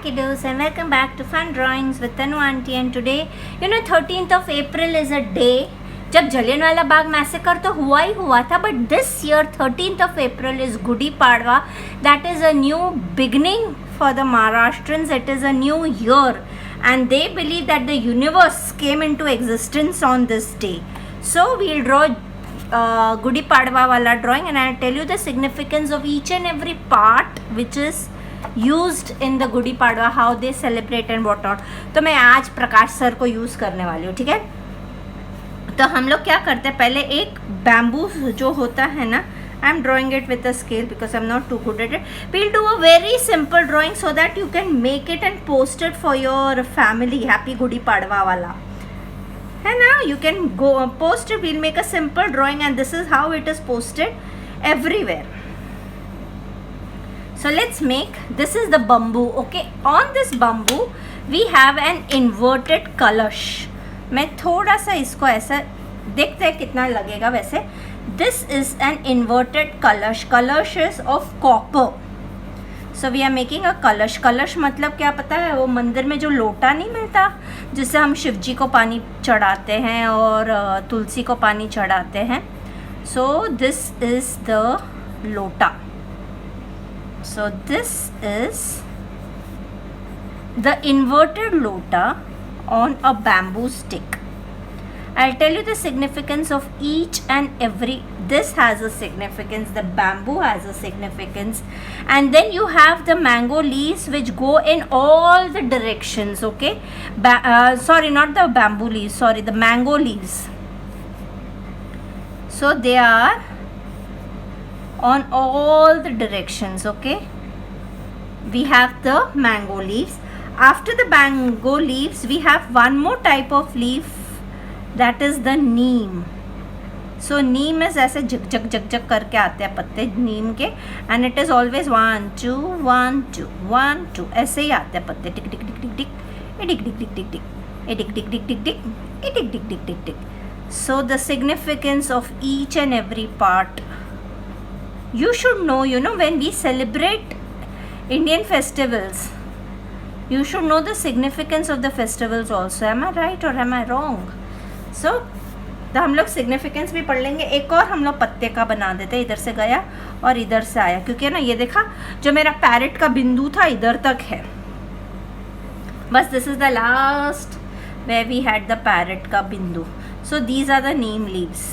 kiddos, and welcome back to Fun Drawings with Tanu Aunty. And today, 13th of April is a day जब Jallianwala Bagh massacre तो हुआ ही हुआ था, but this year 13th of April is Gudi Padwa. That is a new beginning for the Maharashtrians. It is a new year and they believe that the universe came into existence on this day. So we'll draw Gudi Padwa wala drawing, and I'll tell you the significance of each and every part which is used in the Gudi Padwa, how they celebrate and what not. तो मैं आज प्रकाश sir को use करने वाली हूँ, ठीक है. तो हम लोग क्या करते हैं, पहले एक बैम्बू जो होता है ना, I am drawing it with a scale because I am not too good at it. We'll do a very simple drawing so that you can make it and post it for your family. Happy Gudi Padwa वाला है ना, you can go post it. We'll make a simple drawing and this is how it is posted everywhere. So let's make, this is the bamboo, okay. On this bamboo we have an inverted कलश. मैं थोड़ा सा इसको ऐसा देखते हैं कितना लगेगा वैसे. This is an inverted कलश. कलश is of copper. So we are making a कलश. कलश मतलब क्या पता है, वो मंदिर में जो लोटा नहीं मिलता जिससे हम शिव जी को पानी चढ़ाते हैं और तुलसी को पानी चढ़ाते हैं. So this is the लोटा. So this is the inverted lota on a bamboo stick. I'll tell you the significance of each and every. This has a significance, the bamboo has a significance, and then you have the mango leaves which go in all the directions, okay. Sorry, not the bamboo leaves, sorry, the mango leaves. So they are on all the directions, okay. We have the mango leaves. After the mango leaves we have one more type of leaf, that is the neem. So neem is ऐसे झक झक झक झक करके आते हैं पत्ते नीम के, and it is always 1 2 1 2 1 2 ऐसे ही आते हैं पत्ते. टिक टिक टिक टिक टिक, टिक टिक टिक टिक टिक, टिक टिक टिक टिक टिक, टिक टिक टिक टिक टिक. So the significance of each and every part you should know. When we celebrate Indian festivals, you should know the significance of the festivals also. Am I right or am I wrong? So तो हम लोग significance भी पढ़ लेंगे. एक और हम लोग पत्ते का बना देते हैं. इधर से गया और इधर से आया, क्योंकि ना ये देखा जो मेरा पैरेट का बिंदु था इधर तक है बस. This is the last where we had the parrot का बिंदु. So these are the neem leaves.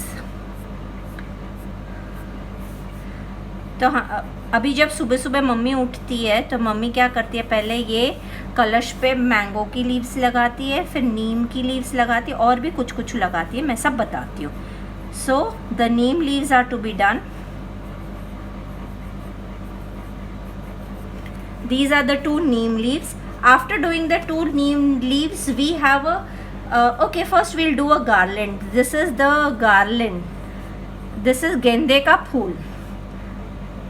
तो हाँ, अभी जब सुबह सुबह मम्मी उठती है तो मम्मी क्या करती है, पहले ये कलश पे मैंगो की लीव्स लगाती है, फिर नीम की लीव्स लगाती है, और भी कुछ कुछ लगाती है. मैं सब बताती हूँ. So the neem leaves are to be done. These are the two neem leaves. After doing the two neem leaves we have a okay, first we'll do a garland. This is the garland. This is गेंदे का फूल.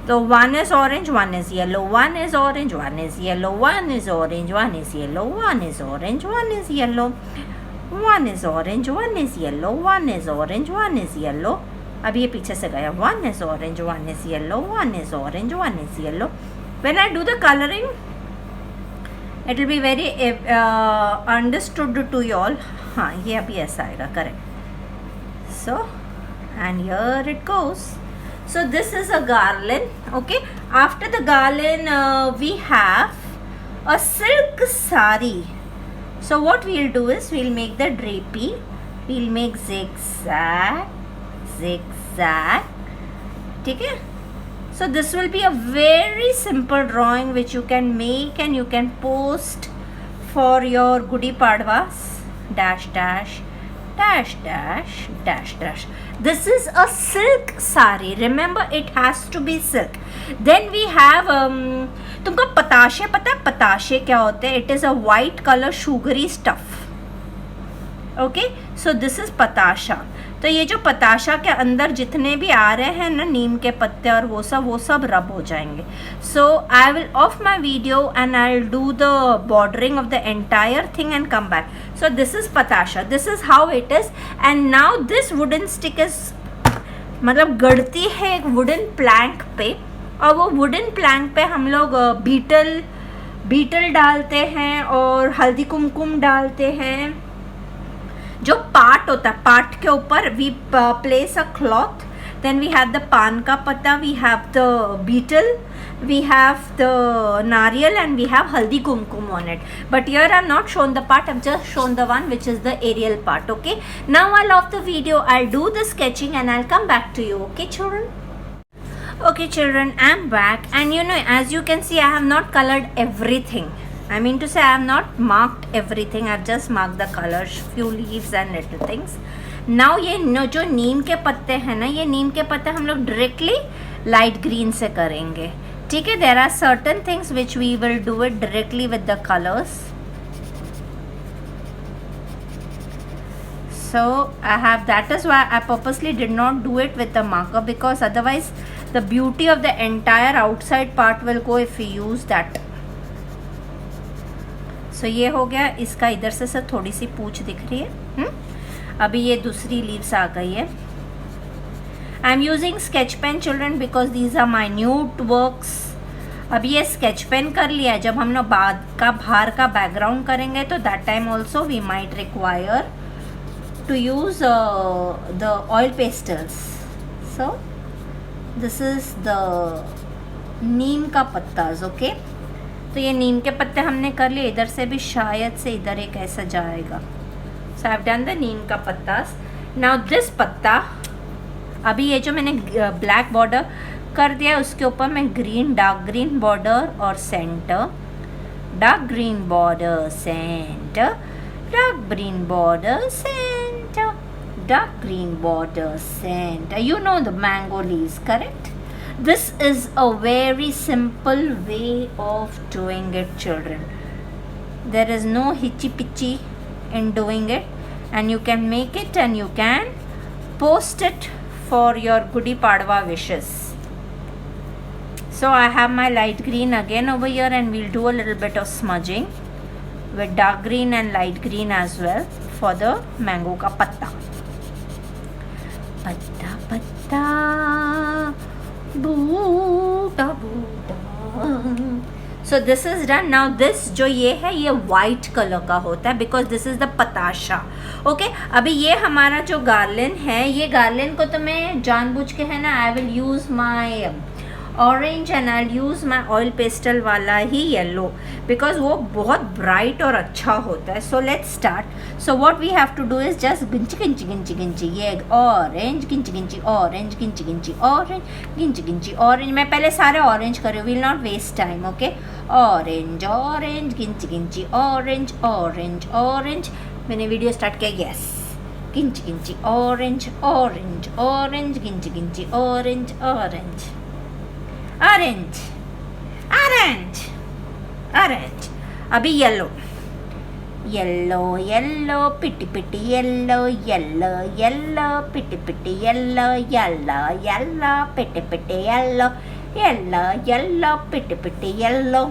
So one is orange, one is yellow, one is orange, one is yellow, one is orange, one is yellow, one is orange, one is yellow, one is orange, one is yellow, one is orange, one is yellow. अब ये पीछे से गया. One is orange, one is yellow, one is orange, one is yellow. When I do the coloring, it will be very understood to you all. हाँ, ये अभी ऐसा आएगा, correct. So and here it goes. So this is a garland, okay. After the garland we have a silk sari. So what we'll do is we'll make the drapey. We'll make zigzag, zigzag, ठीक है. So this will be a very simple drawing which you can make and you can post for your Gudi Padwas. Dash dash dash dash dash dash. This is a silk sari. Remember, it has to be silk. Then we have तुमको पताशे पता है? पताशे क्या होते हैं? It is a white color sugary stuff. Okay, so this is पताशा. तो ये जो पताशा के अंदर जितने भी आ रहे हैं ना नीम के पत्ते और वो सब रब हो जाएंगे. So I will off my video and I'll do the bordering of the entire thing and come back. So this is patasha. This is how it is. And now this wooden stick is मतलब गड़ती है एक wooden plank पे, और वो wooden plank पे हम लोग beetle beetle डालते हैं और हल्दी कुमकुम डालते हैं। जो पाट होता है, पाट के ऊपर we place a cloth, then we have the pan ka pata, we have the beetle, we have the nariyal, and we have haldi kumkum on it. But here I have not shown the part, I have just shown the one which is the aerial part. Okay, now I'll off the video, I'll do the sketching and I'll come back to you. Okay children? Okay children, I'm back, and you know, as you can see, I have not colored everything. I mean to say, I have not marked everything, I've just marked the colors, few leaves and little things. Now ये जो नीम के पत्ते हैं ना, ये नीम के पत्ते हम लोग डायरेक्टली लाइट ग्रीन से करेंगे, ठीक है। There are certain things which we will do it directly with the colours. So I have, that is why I purposely did not do it with the marker, because otherwise the beauty of the entire outside part will go if you use that. So ये हो गया, इसका इधर से थोड़ी सी पूंछ दिख रही है। अभी ये दूसरी लीव्स आ गई है। I am using sketch pen children because these are minute works. अभी ये स्केच पेन कर लिया है, जब हम लोग बाद का बाहर का बैकग्राउंड करेंगे तो that time also we might require to use the oil pastels. So this is the neem का पत्ताज। ओके, तो ये नीम के पत्ते हमने कर लिए, इधर से भी शायद से इधर एक ऐसा जाएगा। So I've done the नीम का पत्तास। Now this पत्ता, अभी ये जो मैंने ब्लैक बॉर्डर कर दिया उसके ऊपर मैं ग्रीन, डार्क ग्रीन बॉर्डर और centre, dark green border centre, dark green border centre, dark green border centre. You know the mango leaves, correct? This is a very simple way of doing it children. There is no hitchy pitchy in doing it, and you can make it and you can post it for your Gudi Padwa wishes. So I have my light green again over here, and we'll do a little bit of smudging with dark green and light green as well for the mango ka patta. Patta patta booda booda. So this is done. Now this जो ये है ये white colour का होता है because this is the patasha. Okay, अभी ये हमारा जो गार्लिन है, ये गार्लिन को तो मैं जानबूझ के है ना, I will use my orange and I use my oil pastel वाला ही येलो, बिकॉज वो बहुत ब्राइट और अच्छा होता है। So let's start. So what we have to do is just गिंची गिंची गिंची गिंची, ये ऑरेंज गिंची गिंची ऑरेंज गिंची गिंची ऑरेंज गिंची गिंची ऑरेंज। मैं पहले सारे ऑरेंज कर रही हूँ, will not waste time. Okay, orange orange गिंची गिंची ऑरेंज ऑरेंज ऑरेंज। मैंने वीडियो स्टार्ट किया, यस, गिंची गिंची ऑरेंज ऑरेंज ऑरेंज गिंची गिंची orange orange orange orange orange. अभी येलो येलो येलो पिटी पिटी येलो येलो येलो पिटी पिटी येलो येलो येलो पिटी पिटी येलो येलो येलो पिटी पिटी yellow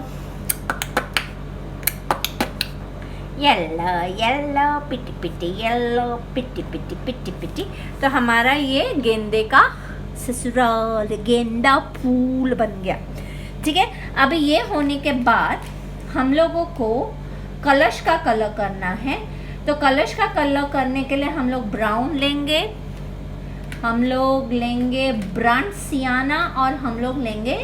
yellow yellow पिटी पिटी yellow पिटी पिटी पिटी पिटी। तो हमारा ये गेंदे का ससुराल गेंदा फूल बन गया, ठीक है। अभी ये होने के बाद हम लोगों को कलश का कलर करना है। तो कलश का कलर करने के लिए हम लोग ब्राउन लेंगे, हम लोग लेंगे ब्रांड सियाना और हम लोग लेंगे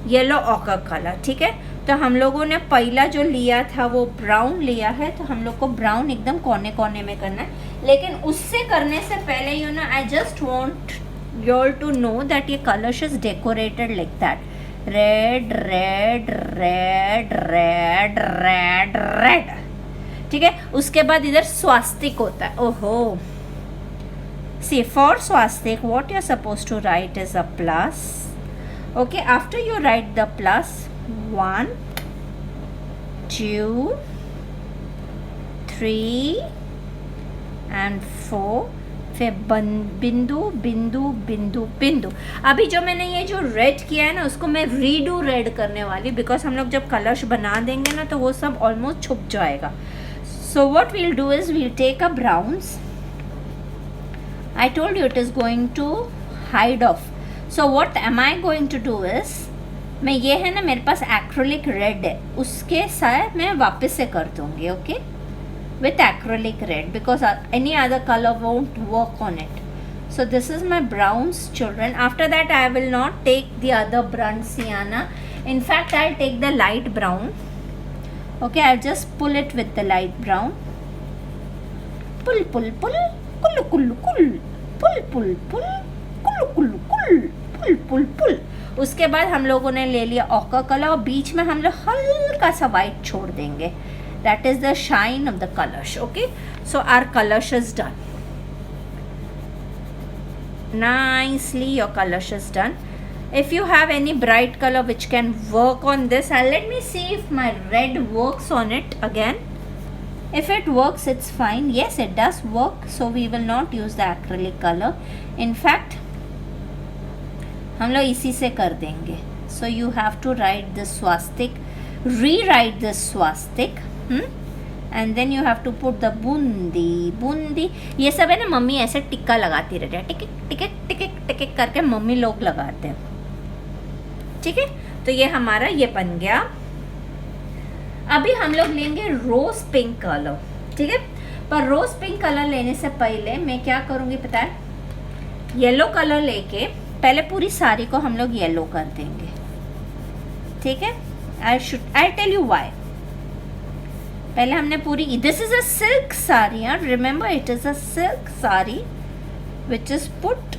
येलो ऑकर कलर, ठीक है। तो हम लोगों ने पहला जो लिया था वो ब्राउन लिया है, तो हम लोग को ब्राउन एकदम कोने कोने में करना है। लेकिन उससे करने से पहले you know I just want you all to know that ये कलश is decorated like that, red red red red red red, ठीक है। उसके बाद इधर स्वास्तिक होता है। ओहो, see for swastik what you're supposed to write is a plus. Okay, after you write the plus, 1 2 3 and 4, फिर बिंदु बिंदु बिंदु बिंदु। अभी जो मैंने ये जो रेड किया है ना उसको मैं रीडू रेड करने वाली, बिकॉज हम लोग जब कलश बना देंगे ना तो वो सब ऑलमोस्ट छुप जाएगा। So what we'll do is we'll take a browns, I told you it is going to hide off. So what am I going to do is मैं ये है ना मेरे पास एक्रेलिक रेड है, उसके साथ मैं वापस से कर दूंगी. Okay, with acrylic red because any other color won't work on it. So this is my browns, children. After that I will not take the other brown sienna. In fact, I'll take the light brown. Okay, I'll just pull it with the light brown. Pull, pull, pull, pull, pull, pull, pull, pull, pull, pull, pull, pull, pull, pull, pull. उसके बाद हम लोगों ने ले लिया occur colour और बीच में हम लोग हल्का सा वाइट छोड़ देंगे. That is the shine of the kalash. Okay, so our kalash is done. Nicely your kalash is done. If you have any bright color which can work on this, let me see if my red works on it again. If it works, it's fine. Yes, it does work, so we will not use the acrylic color. In fact, हम लोग इसी से कर देंगे. So you have to write this swastik, rewrite this swastik. And then you have to put the boondi. Boondi ये सब है ना मम्मी ऐसे टिक्का लगाती रहती है, टिकिक टिकिक टिकिक टिकिक करके मम्मी लोग लगाते हैं. ठीक है, तो ये हमारा ये बन गया. अभी हम लोग लेंगे रोज पिंक कलर. ठीक है, पर रोज पिंक कलर लेने से पहले मैं क्या करूँगी पता है, येलो कलर लेके पहले पूरी साड़ी को हम लोग येलो कर देंगे. ठीक है, आई टेल यू वाई. पहले हमने पूरी, this is a silk sari, remember it is a silk sari which is put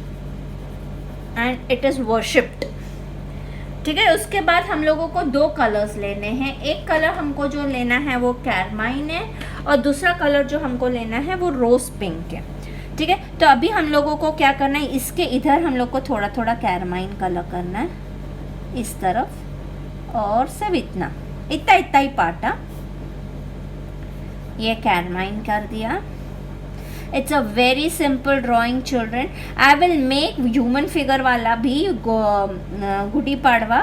and it is worshipped. ठीक है, उसके बाद हम लोगों को दो कलर्स लेने हैं. एक कलर हमको जो लेना है वो कैरमाइन है और दूसरा कलर जो हमको लेना है वो रोज पिंक है. ठीक है, तो अभी हम लोगों को क्या करना है, इसके इधर हम लोग को थोड़ा थोड़ा कैरमाइन कलर करना है इस तरफ, और सब इतना इतना इतना ही पार्ट. ये कैरमाइन कर दिया. It's a very simple drawing children. I will make human figure वाला भी Gudi Padwa,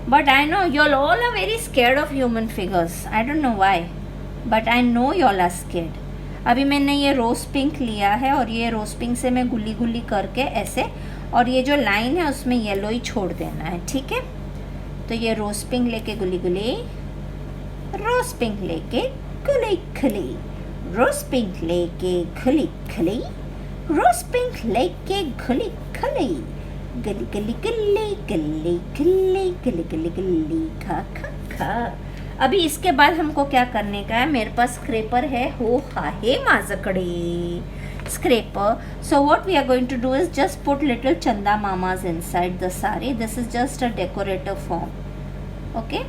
but I know you all are very scared of human figures. I don't know why, but I know you all are scared. अभी मैंने ये रोज pink लिया है और ये रोज pink से मैं गुली गुली करके ऐसे, और ये जो लाइन है उसमें येलो ही छोड़ देना है. ठीक है, तो ये रोज पिंक लेके गुली गुली, रोज पिंक लेके खुली खुली, रोज पिंक लेके खुली खुली, रोज पिंक लेके खुली खुली, गली गली गली गली गली गली गली गली खा खा खा. अभी इसके बाद हमको क्या करने का है, मेरे पास स्क्रैपर है. हो हा हे माझकड़े scraper. So what we are going to do is just put little chanda mamas inside the sari. This is just a decorative form. Okay,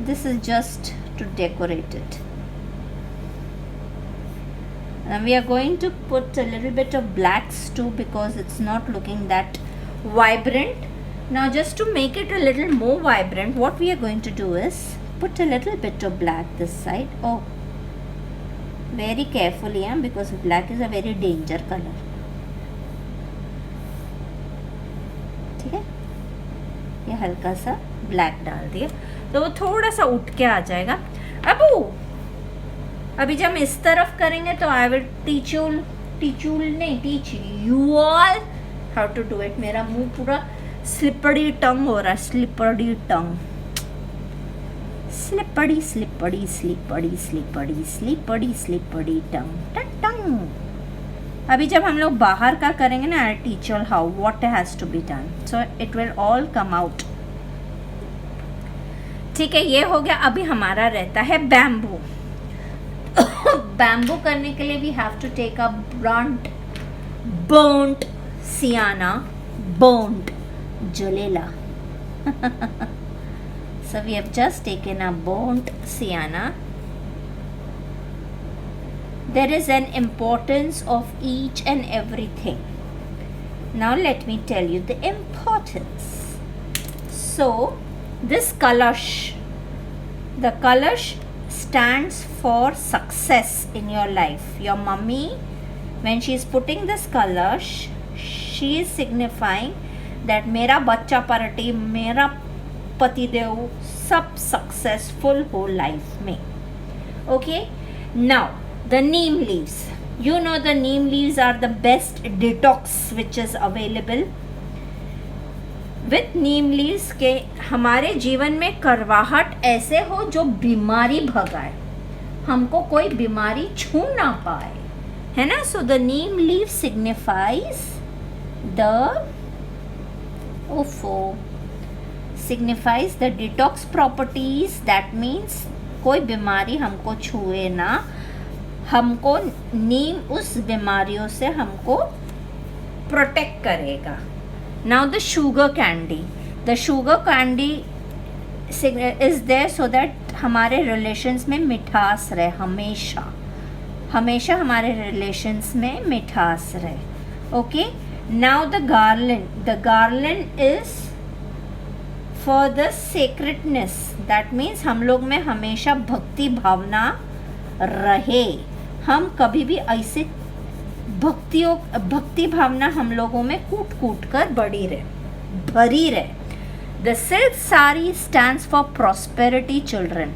this is just to decorate it. And we are going to put a little bit of blacks too because it's not looking that vibrant. Now just to make it a little more vibrant, what we are going to do is put a little bit of black this side. Oh, very carefully, because black is a very danger color. ठीक है, ये हल्का सा black डाल दिया तो वो थोड़ा सा उठ के आ जाएगा. अभी जब हम इस तरफ करेंगे तो I will teach you all how to do it. मेरा मुंह पूरा स्लिपरी टंग हो रहा है, slippery tongue, slippery slippery slippery slippery slippery slippery tongue tongue. अभी जब हम लोग बाहर का करेंगे ना, I teach you how what has to be done, so it will all come out. ठीक है, ये हो गया. अभी हमारा रहता है बैम्बू. बैम्बू करने के लिए we have to take a burnt sienna, burnt जलेला. So we have just taken a burnt sienna. There is an importance of each and everything. Now let me tell you the importance. So this kalash, the kalash stands for success in your life. Your mummy, when she is putting this kalash, she is signifying that मेरा बच्चा party, मेरा पतिदेव सब successful हो life में. Okay, now the neem leaves. You know the neem leaves are the best detox which is available. With Neem leaves के हमारे जीवन में करवाहट ऐसे हो जो बीमारी भगाए, हमको कोई बीमारी छू ना पाए, है ना. सो the Neem leave signifies the signifies the detox properties. That means कोई बीमारी हमको छुए ना, हमको नीम उस बीमारियों से हमको प्रोटेक्ट करेगा. Now the sugar candy is there so that हमारे रिलेशंस में मिठास रहे, हमेशा हमारे रिलेशंस में मिठास रहे. Okay. Now the garland is for the sacredness. That means हम लोग में हमेशा भक्ति भावना रहे, हम कभी भी ऐसे भक्ति भावना हम लोगों में कूट कर भरी रहे. The silk sari stands for prosperity, children.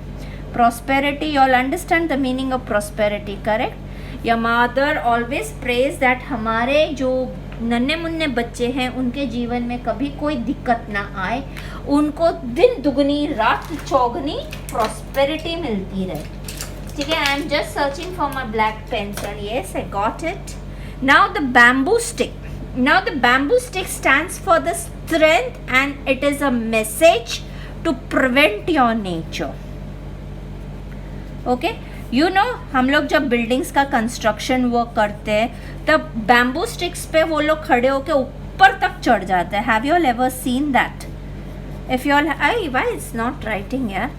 Prosperity, you all understand the meaning of prosperity, correct? Your mother always prays that हमारे जो नन्हे मुन्ने बच्चे हैं उनके जीवन में कभी कोई दिक्कत ना आए, उनको दिन दुगनी रात चौगनी प्रॉस्पेरिटी मिलती रहे. ठीक है. I am just searching for my black pencil. Yes, I got it. Now the bamboo stick stands for the strength and it is a message to prevent your nature. Okay. You know, हम लोग जब buildings का construction work करते हैं तब bamboo sticks पे वो लोग खड़े होकर ऊपर तक चढ़ जाते हैं. Have you all ever seen that? If you all, I why it's not writing यार,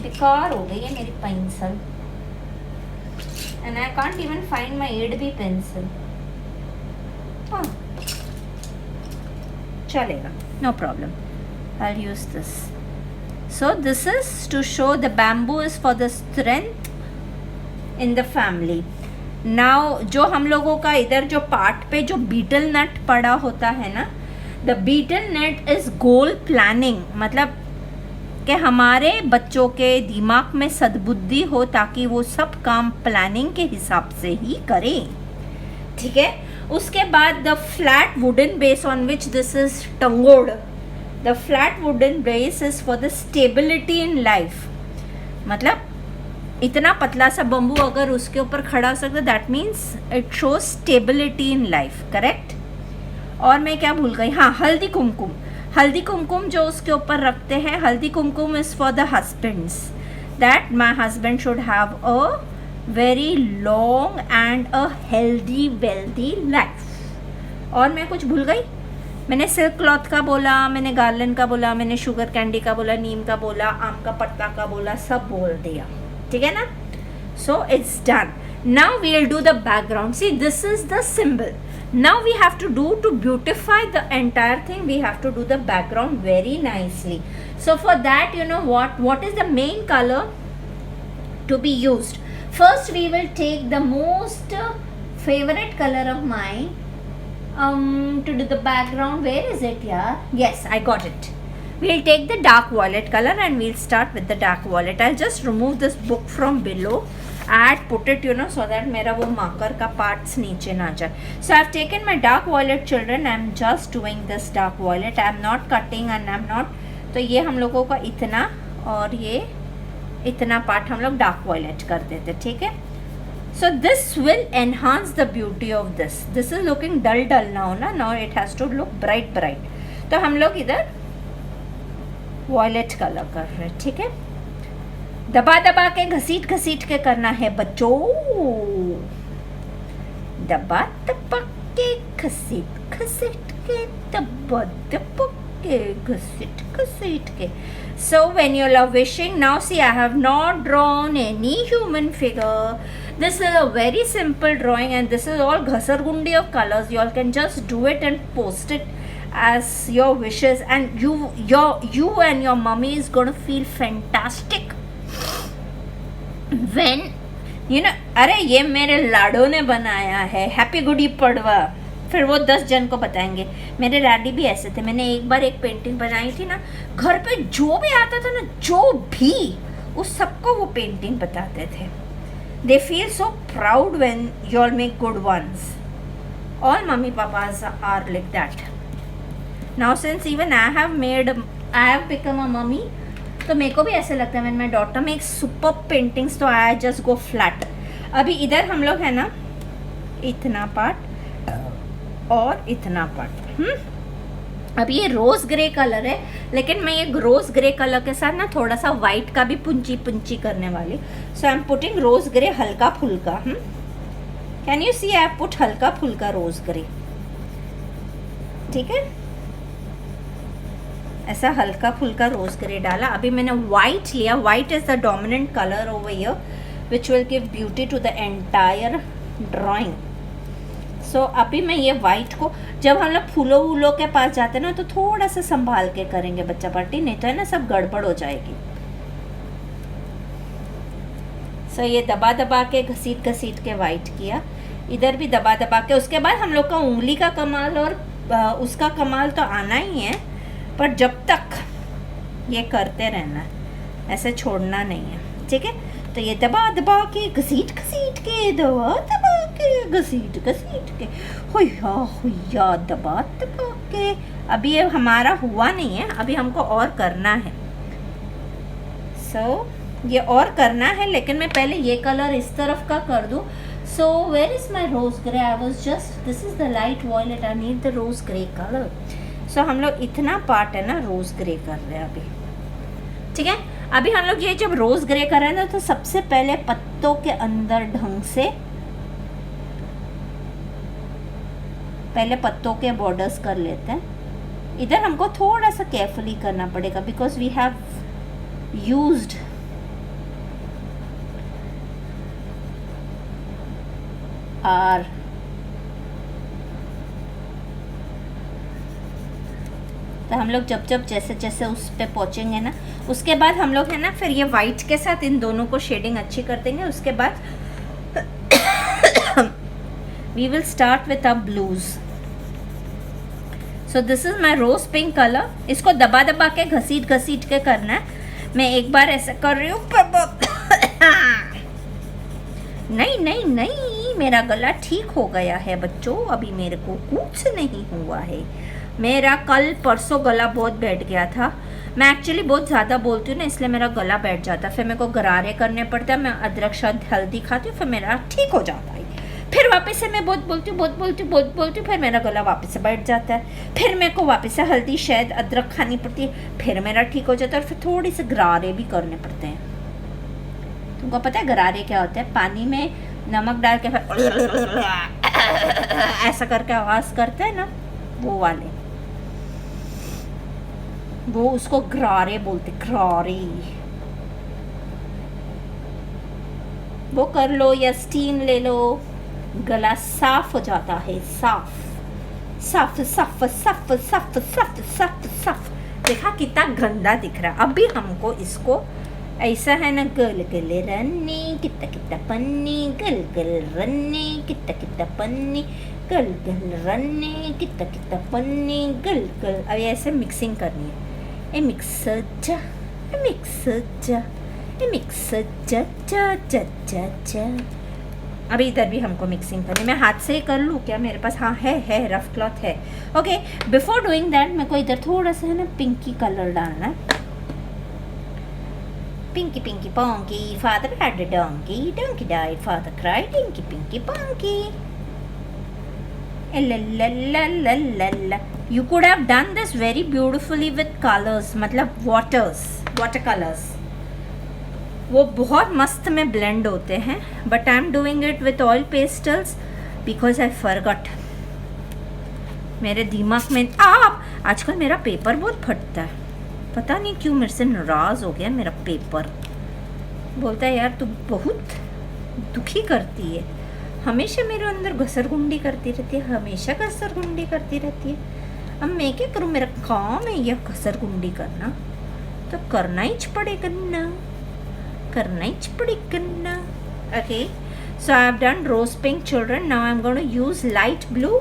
बेकार हो गई है मेरी pencil and I can't even find my H B pencil. चलेगा, no problem, I will use this. So this is to show the bamboo is for the strength in the family. Now जो हम लोगों का इधर जो part पे जो beetle नट पड़ा होता है ना, the beetle nut is goal planning. मतलब कि हमारे बच्चों के दिमाग में सद्बुद्धि हो ताकि वो सब काम प्लानिंग के हिसाब से ही करें. ठीक है. उसके बाद the flat wooden base on which this is टंगोड़. The flat wooden base is for the stability in life. मतलब इतना पतला सा बम्बू अगर उसके ऊपर खड़ा हो सकता, that means it shows stability in life. Correct. और मैं क्या भूल गई, हाँ, हल्दी कुमकुम जो उसके ऊपर रखते हैं. Haldi kumkum is for the husbands, that my husband should have a very long and a healthy wealthy life. और मैं कुछ भूल गई, मैंने सिल्क क्लॉथ का बोला, मैंने गार्लन का बोला, मैंने शुगर कैंडी का बोला, नीम का बोला, आम का पत्ता का बोला, सब बोल दिया. ठीक है ना. So it's done. Now we will do the background. See, this is the symbol. Now we have to do to beautify the entire thing, we have to do the background very nicely. So for that, you know what is the main color to be used? First we will take the most favorite color of mine to do the background. Where is it, yeah? Yes, I got it. We'll take the dark violet color and we'll start with the dark violet. I'll just remove this book from below and put it, so that मेरा वो marker का parts नीचे ना जाए. So I've taken my dark violet, children. I'm just doing this dark violet. I'm not cutting and I'm not. तो ये हम लोगों का इतना और ये इतना part हम लोग dark violet कर देते. ठीक है. So this will enhance the beauty of this. This is looking dull now ना. Now it has to look bright. तो हम लोग इधर violet कलर कर रहे हैं. ठीक है. दबा के घसीट के करना है बच्चों. दबा के घसीट के दबा के घसीट के. So when you are wishing, now see, I have not drawn any human figure. This is a very simple drawing and this is all ghasargundi of colors. You all can just do it and post it as your wishes, and you and your mummy is going to feel fantastic when अरे ये मेरे लाडो ने बनाया है, happy Gudi Padwa. फिर वो 10 जन को बताएंगे. मेरे डैडी भी ऐसे थे. मैंने एक बार एक पेंटिंग बनाई थी ना, घर पे जो भी आता था ना, जो भी, उस सबको वो पेंटिंग बताते थे. They feel so proud when you all make good ones. All mummy papas are like that. Now since even I have become a mummy, तो मेरे को भी ऐसे लगता है when my daughter makes super paintings तो आई जस्ट गो फ्लैट. अभी इधर हम लोग है ना इतना पार्ट और इतना पार्ट. अब ये रोज ग्रे कलर है, लेकिन मैं ये रोज ग्रे कलर के साथ ना थोड़ा सा वाइट का भी पुंची पुंची करने वाली. So I am putting rose grey हल्का फुल्का. Can you see, I put हल्का फुल्का रोज ग्रे. ठीक है, ऐसा हल्का फुल्का रोज ग्रे डाला. अभी मैंने वाइट लिया. White is the dominant colour over here which will give beauty to the entire drawing. So अभी मैं ये वाइट को, जब हम लोग फूलों वूलों के पास जाते हैं ना, तो थोड़ा सा संभाल के करेंगे बच्चा पार्टी, नहीं तो है ना सब गड़बड़ हो जाएगी. सो ये दबा दबा के घसीट घसीट के वाइट किया. इधर भी दबा दबा के. उसके बाद हम लोग का उंगली का कमाल और उसका कमाल तो आना ही है, पर जब तक ये करते रहना, ऐसे छोड़ना नहीं है. ठीक है, तो ये दबा दबा के घसीट घसीट के, दबा दबा के घसीट घसीट के, हुया दबा दबा के. अभी ये हमारा हुआ नहीं है, अभी हमको और करना है. सो ये और करना है, लेकिन मैं पहले ये कलर इस तरफ का कर दूं. So where is my rose grey? I was just, this is the light violet, I need the rose grey colour. So हम लोग इतना पार्ट है ना रोज ग्रे कर रहे हैं अभी. ठीक है, अभी हम लोग ये जब रोज ग्रे कर रहे हैं ना, तो सबसे पहले पत्तों के अंदर ढंग से पहले पत्तों के बॉर्डर्स कर लेते हैं. इधर हमको थोड़ा सा केयरफुली करना पड़ेगा because we have used are तो हम लोग जब जब जैसे जैसे उस पे पहुंचेंगे ना, उसके बाद हम लोग है ना फिर ये वाइट के साथ इन दोनों को शेडिंग अच्छी कर देंगे. उसके बाद we will start with a blues. So this is my rose pink colour. इसको दबा दबा के घसीट घसीट के करना है. मैं एक बार ऐसे कर रही हूँ. नहीं नहीं नहीं, मेरा गला ठीक हो गया है बच्चों, अभी मेरे को कुछ नहीं हुआ है. मेरा कल परसों गला बहुत बैठ गया था. मैं एक्चुअली बहुत ज़्यादा बोलती हूँ ना, इसलिए मेरा गला बैठ जाता है. फिर मेरे को गरारे करने पड़ते हैं. मैं अदरक शहद हल्दी खाती हूँ, फिर मेरा ठीक हो जाता है. फिर वापस से मैं बहुत बोलती हूँ, फिर मेरा गला वापस से बैठ जाता है. फिर मेरे को वापस से हल्दी शहद अदरक खानी पड़ती है, फिर मेरा ठीक हो जाता है. और फिर थोड़ी से गरारे भी करने पड़ते हैं. तुमको पता है गरारे क्या होते हैं? पानी में नमक डाल के फिर ऐसा करके आवाज़ करते हैं ना, वो वाले, वो उसको गरारे बोलते. गरारे वो कर लो या स्टीम ले लो, गला साफ हो जाता है. साफ साफ साफ साफ साफ साफ साफ साफ. देखा कितना गंदा दिख रहा. अब भी हमको इसको ऐसा है ना, गल गल रन्नी कितना कितना पन्नी, गल गल रन्नी कितना कितना पन्नी, गल गल रन्नी कितना कितना पन्नी, गल गल. अब ऐसे मिक्सिंग करनी है. ए मिक्स जा, ए मिक्स जा, ए मिक्स जा जा जा जा जा. अभी इधर भी हमको मिक्सिंग करनी. मैं हाथ से ही कर लूँ क्या? मेरे पास हाँ है रफ क्लॉथ है. ओके, बिफोर डूइंग दैट मेरे को इधर थोड़ा सा है ना पिंकी कलर डालना है. Pinky Pinky Ponky, father had a donkey, donkey died, father cried, Pinky Pinky Ponky. La la la la la la. You could have done this very beautifully with colors, मतलब water colors. वो बहुत मस्त में blend होते हैं. But I'm doing it with oil pastels because I forgot. मेरे दिमाग में आजकल मेरा पेपर बहुत फटता है. पता नहीं क्यों मेरे से नाराज़ हो गया मेरा पेपर. बोलता है यार तू बहुत दुखी करती है, हमेशा मेरे अंदर घसरगुंडी करती रहती है, हमेशा घसरगुंडी करती रहती है. अब मैं क्या करूँ? मेरा काम है यह घसरगुंडी करना, तो करना ही पड़ेगा ना, करना ही पड़ेगा ना. Okay, so I have done rose pink children. Now I am going to use light blue.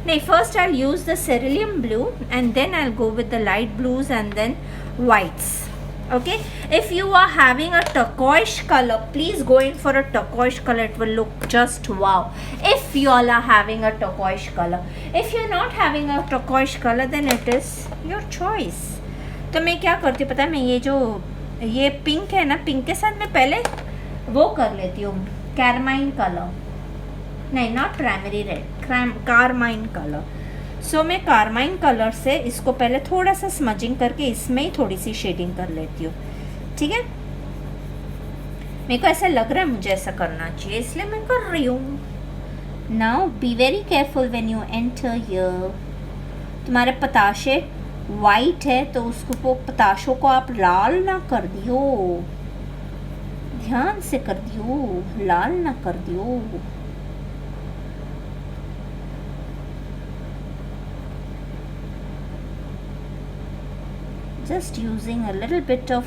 No, first I'll use the cerulean blue and then I'll go with the light blues and then whites. Okay, if you are having a turquoise color, please go in for a turquoise color. It will look just wow. If you all are having a turquoise color, if you're not having a turquoise color, then it is your choice. तो मैं क्या करती हूँ पता है, मैं ये pink है ना, पिंक के साथ मैं पहले वो कर लेती हूँ कैरमाइन कलर, नहीं not primary red, carmine colour. So मैं कारमाइन कलर से इसको पहले थोड़ा सा स्मजिंग करके इसमें ही थोड़ी सी शेडिंग कर लेती हूँ. ठीक है, मेरे को ऐसा लग रहा है मुझे ऐसा करना चाहिए, इसलिए मैं कर रही हूँ. Now be very careful when you enter here. तुम्हारे पताशे वाइट है तो उसको वो पताशों को आप लाल ना कर दियो, ध्यान से कर दियो, लाल ना कर दियो. Just using a little bit of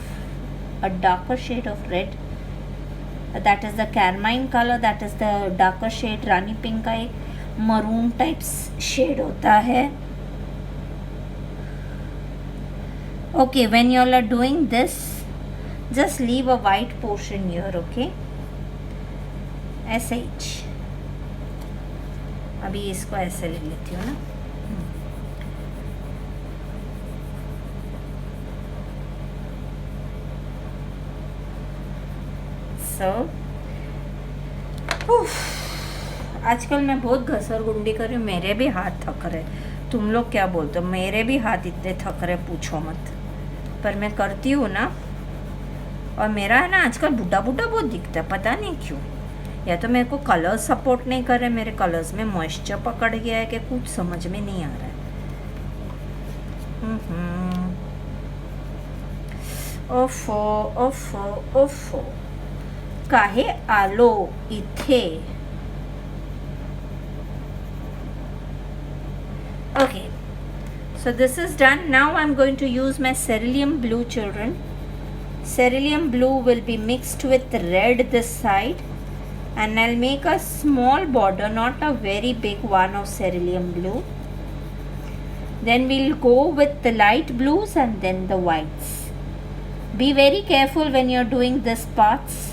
a darker shade of red, that is the carmine color, that is the darker shade. Rani pink का एक मरून टाइप्स शेड होता है. Okay, when you all are doing this, just leave a white portion here. Okay, ऐसे ही. अभी इसको ऐसे ले लेती हूँ ना. आजकल मैं बहुत घसर गुंडी कर रही हूँ, मेरे भी हाथ थक रहे. तुम लोग क्या बोलते हो, मेरे भी हाथ इतने थक रहे पूछो मत, पर मैं करती हूँ ना. और मेरा है ना आजकल बुढ़ा बुढ़ा बहुत दिखता है, पता नहीं क्यों. या तो मेरे को कलर्स सपोर्ट नहीं कर रहे, मेरे कलर्स में मॉइस्चर पकड़ गया है कि कुछ समझ में नहीं आ रहा है. ओफो ओफो ओफो, काहे आलो इथे. Okay, so this is done. Now I'm going to use my cerulean blue, children. Cerulean blue will be mixed with red this side, and I'll make a small border, not a very big one, of cerulean blue. Then we'll go with the light blues and then the whites. Be very careful when you're doing this parts.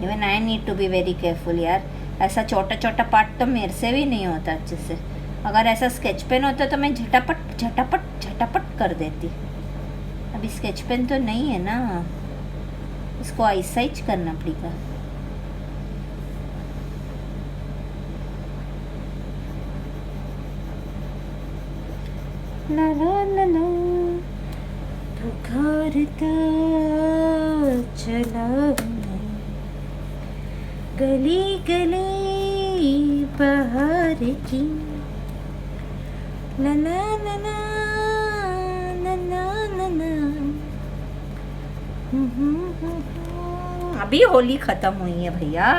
Even I need to be very careful यार. ऐसा छोटा छोटा part तो मेरे से भी नहीं होता अच्छे से. अगर ऐसा स्केच पेन होता तो मैं झटापट झटापट झटापट कर देती. अभी स्केच पेन तो नहीं है ना, इसको आइसाइज करना पड़ेगा. ला ला ला ला पुकारता चला गली गली बहार की. ला ला ला ला ला ला ला. अभी होली खत्म हुई है भैया,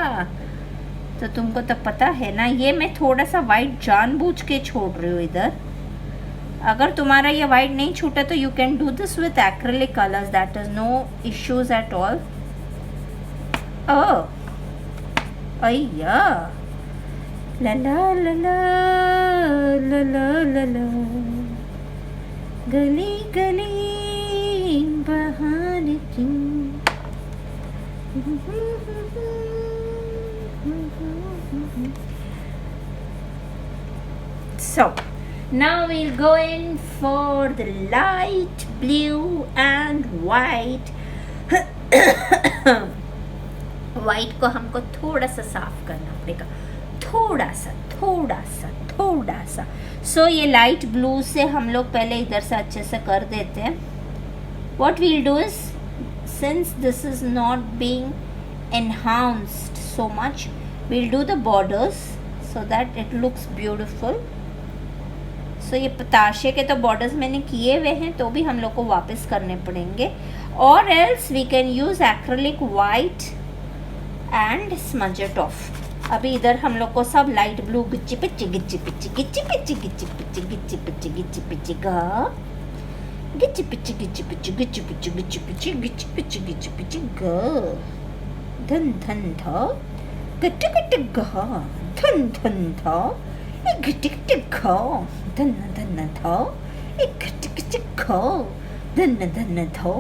तो तुमको तो पता है ना. ये मैं थोड़ा सा वाइट जानबूझ के छोड़ रही हूँ इधर. अगर तुम्हारा ये वाइट नहीं छूटा तो you can do this with acrylic colours, that is no issues at all. अय्या ला ला ला ला ला ला ला ला गली गली बहार की. So now we'll go in for the light blue and white. White को हमको थोड़ा सा साफ करना पड़ेगा, थोड़ा सा थोड़ा सा थोड़ा सा. सो ये लाइट ब्लू से हम लोग पहले इधर से अच्छे से कर देते हैं. What we'll do is, since this is not being enhanced so much, we'll do the borders so that it looks beautiful. So ये पताशे के तो बॉर्डर्स मैंने किए हुए हैं, तो भी हम लोग को वापस करने पड़ेंगे. और else we can use acrylic white and smudge it off. अभी इधर हम लोग को सब लाइट ब्लू गिच्ची पिच्ची गिच्ची पिच्ची गिच्ची पिच्ची गिच्ची पिच्ची गिच्ची पिच्ची गिच्ची पिच्ची गा गिच्ची पिच्ची गिच्ची पिच्ची गिच्ची पिच्ची गिच्ची पिच्ची गिच्ची पिच्ची गिच्ची पिच्ची ग धन धन धा गट्ट गट्ट गा धन धन धा गिट्टी गिट्टी गा धन धन धा एक खट खट खो, धन धन धो,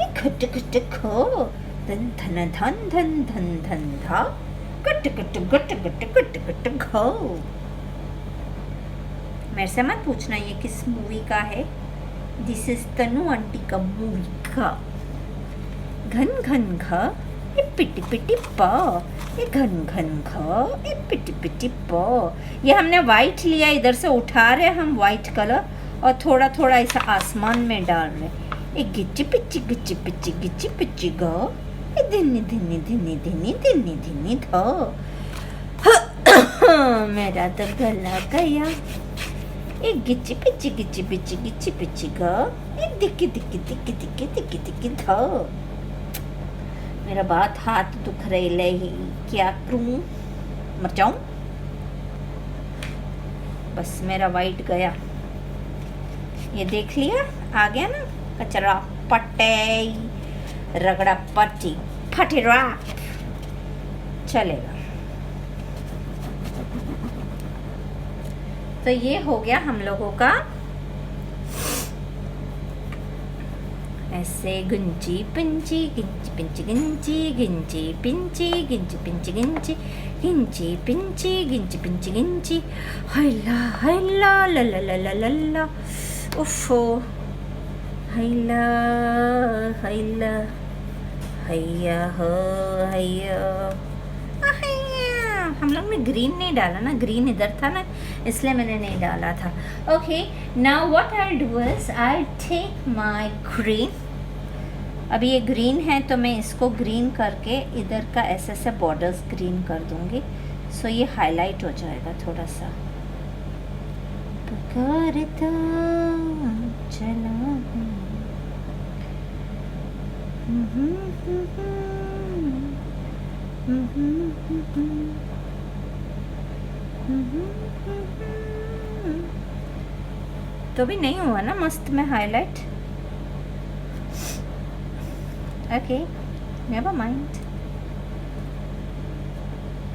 एक खट खट खो, धन धन धन धन धन धन धा, गट गट गट गट गट गट घो। मेरे से मत पूछना ये किस मूवी का है, दिस इज तनु आंटी का मूवी का। घन घन घ, ए पिटी पिटी प, ए घन घन घ, ए पिटी पिटी प। ये हमने वाइट लिया, इधर से उठा रहे हम वाइट कलर और थोड़ा थोड़ा ऐसा आसमान में डाल रहे। ए गिच्ची पिच्ची गिच्ची पिच्ची गिच्ची पिच्ची ग, ए धिनी धिनी धिनी धिनी धिनी धिनी ध। मेरा तो गला गया। एक गिच्ची पिच्ची गिच्ची पिच्ची गिच्ची पिच्ची ग, एक दिक्की दिक्की दिक्की दिक्की दिक्की दिक्की ध। मेरा बात हाथ दुख रहे ले, क्या करूं, मर जाऊं। बस मेरा वाइट गया, ये देख लिया, आ गया ना कचरा पट्टे, रगड़ा पट्टी फटे रैप चलेगा। तो ये हो गया हम लोगों का ऐसे गुंची पिंची गिंची पिंची गिंची गिंची पिंची गिंची पिंची गिंची गिंची पिंची गिंची पिंची गिंची। हैला हैला ला ला ला ला ला ला, उफ़ो हैला हैला हैया हो हैया। हम लोग ने ग्रीन नहीं डाला ना, ग्रीन इधर था ना, इसलिए मैंने नहीं डाला था। Okay, now what I do is I take my green. अभी ये ग्रीन है तो मैं इसको ग्रीन करके इधर का ऐसे ऐसे बॉर्डर्स ग्रीन कर दूंगी, सो ये हाईलाइट हो जाएगा थोड़ा सा। पुकारता चला तो भी नहीं हुआ ना मस्त में हाईलाइट। ओके, नेवर माइंड,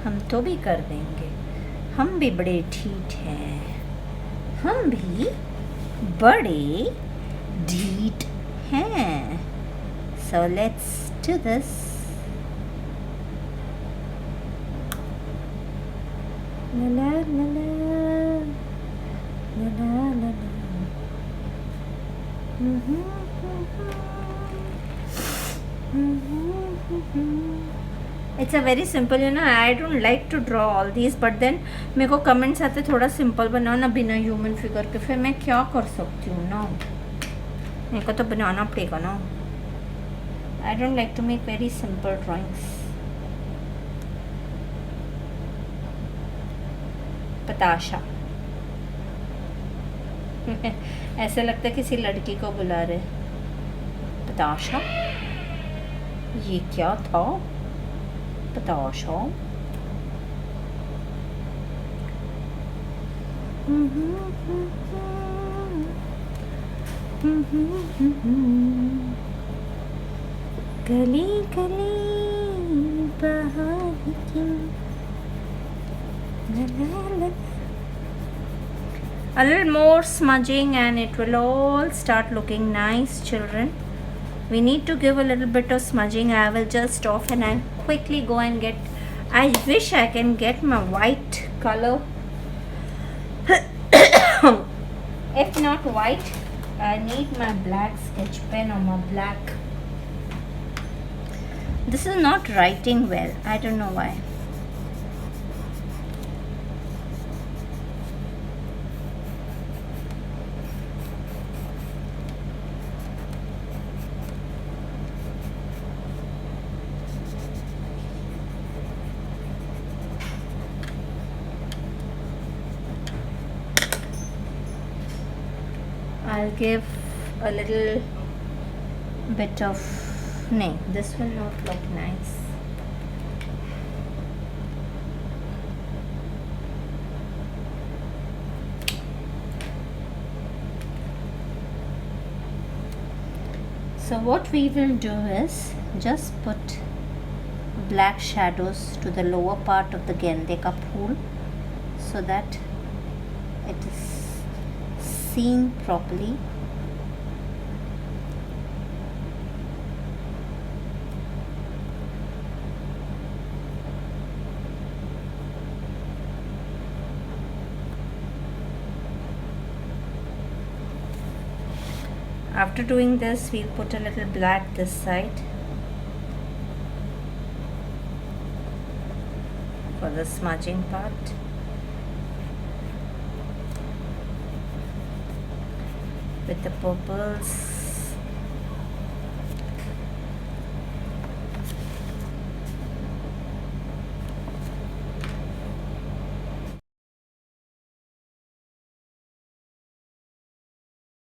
हम तो भी कर देंगे, हम भी बड़े ढीठ हैं, हम भी बड़े ढीठ हैं। So let's do this. La la la la la la la la. It's a very simple, you know, I don't like to draw all these, but then मेरे को कमेंट्स आते थोड़ा सिंपल बनाओ ना बिना ह्यूमन फिगर के, फिर मैं क्या कर सकती हूँ ना, मेरे को तो बनाना पड़ेगा ना। I don't like to make very simple drawings. पताशा ऐसे लगता है किसी लड़की को बुला रहे। पताशा, ये क्या था पताशा। गली गली बहार की। A little more smudging and it will all start looking nice, children. We need to give a little bit of smudging. I will just off and I'll quickly go and get, I wish I can get my white color. If not white, I need my black sketch pen or my black. This is not writing well, I don't know why. I'll give a little bit of, no, this will not look nice. So what we will do is just put black shadows to the lower part of the gende ka phool so that it is seen properly. After doing this, we'll put a little black this side for the smudging part. With the purples,